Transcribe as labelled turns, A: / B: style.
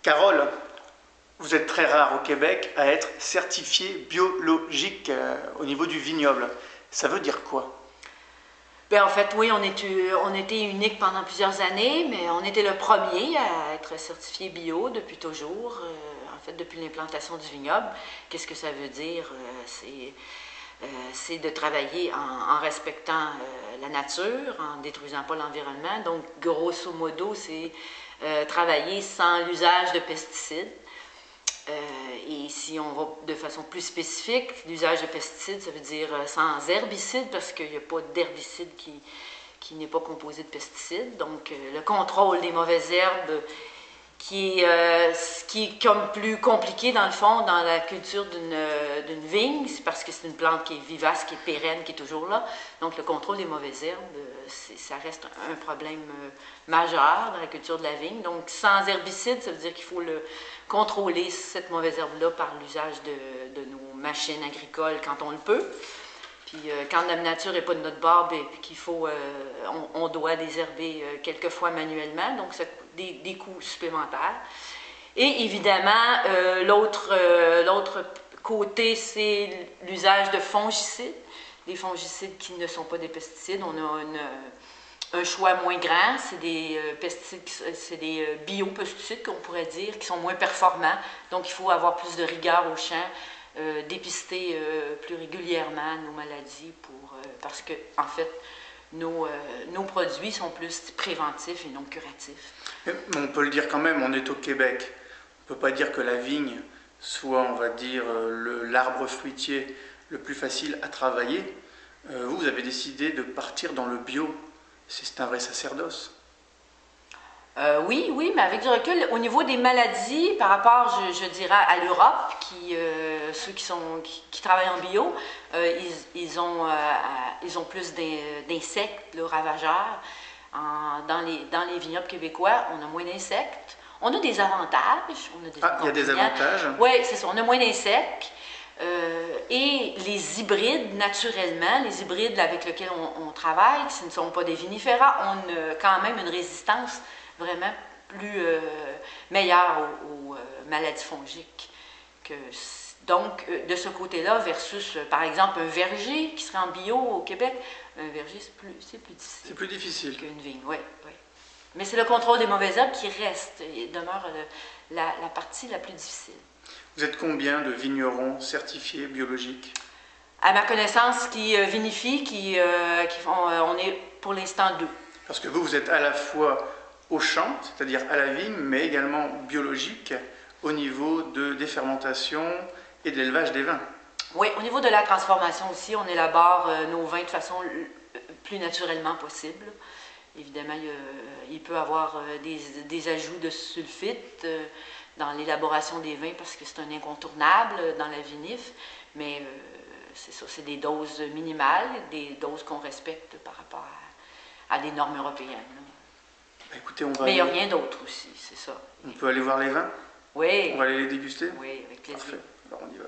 A: Carole, vous êtes très rare au Québec à être certifié biologique au niveau du vignoble. Ça veut dire quoi?
B: Ben, en fait, oui, on était unique pendant plusieurs années, mais on était le premier à être certifié bio depuis toujours, en fait, depuis l'implantation du vignoble. Qu'est-ce que ça veut dire? C'est de travailler en respectant la nature, en ne détruisant pas l'environnement. Donc, grosso modo, c'est travailler sans l'usage de pesticides. Et si on va de façon plus spécifique, l'usage de pesticides, ça veut dire sans herbicides, parce qu'il n'y a pas d'herbicide qui n'est pas composé de pesticides. Donc, le contrôle des mauvaises herbes, qui est comme plus compliqué dans le fond dans la culture d'une vigne, c'est parce que c'est une plante qui est vivace, qui est pérenne, qui est toujours là. Donc le contrôle des mauvaises herbes, ça reste un problème majeur dans la culture de la vigne. Donc sans herbicide, ça veut dire qu'il faut contrôler cette mauvaise herbe-là par l'usage de nos machines agricoles quand on le peut. Puis quand la nature n'est pas de notre bord, puis qu'il faut, on doit désherber quelquefois manuellement, donc ça des coûts supplémentaires. Et évidemment, l'autre côté, c'est l'usage de fongicides, des fongicides qui ne sont pas des pesticides. On a un choix moins grand, c'est des pesticides, c'est des biopesticides qu'on pourrait dire, qui sont moins performants, donc il faut avoir plus de rigueur au champ. Dépister plus régulièrement nos maladies parce que, en fait, nos produits sont plus préventifs et non curatifs.
A: Mais on peut le dire quand même, on est au Québec. On ne peut pas dire que la vigne soit, on va dire, l'arbre fruitier le plus facile à travailler. Vous avez décidé de partir dans le bio. C'est un vrai sacerdoce.
B: Oui, mais avec du recul, au niveau des maladies, par rapport, je dirais, à l'Europe, ceux qui travaillent en bio, ils ont plus d'insectes, le ravageurs. Dans les vignobles québécois, on a moins d'insectes. On a des avantages.
A: Il y a des avantages.
B: Oui, c'est ça. On a moins d'insectes. Et les hybrides, naturellement, les hybrides avec lesquels on travaille, ce ne sont pas des vinifera, ont quand même une résistance vraiment plus meilleure aux maladies fongiques. Donc, de ce côté-là, versus, par exemple, un verger qui serait en bio au Québec, un verger, c'est plus difficile.
A: C'est plus difficile.
B: Qu'une vigne, oui. Mais c'est le contrôle des mauvaises herbes qui reste, et demeure la partie la plus difficile.
A: Vous êtes combien de vignerons certifiés biologiques?
B: À ma connaissance, qui vinifient, qui font, on est pour l'instant 2.
A: Parce que vous êtes à la fois au champ, c'est-à-dire à la vigne, mais également biologique au niveau de défermentation et de l'élevage des vins.
B: Oui, au niveau de la transformation aussi, on élabore nos vins de façon plus naturellement possible. Évidemment, il peut y avoir des ajouts de sulfite dans l'élaboration des vins parce que c'est un incontournable dans la vinif, mais c'est ça, c'est des doses minimales, des doses qu'on respecte par rapport à des normes européennes.
A: Écoutez, on va
B: mais il n'y a rien d'autre aussi, c'est ça.
A: On peut aller voir les vins?
B: Oui.
A: On va aller les déguster?
B: Oui, avec plaisir.
A: Parfait, alors on y va.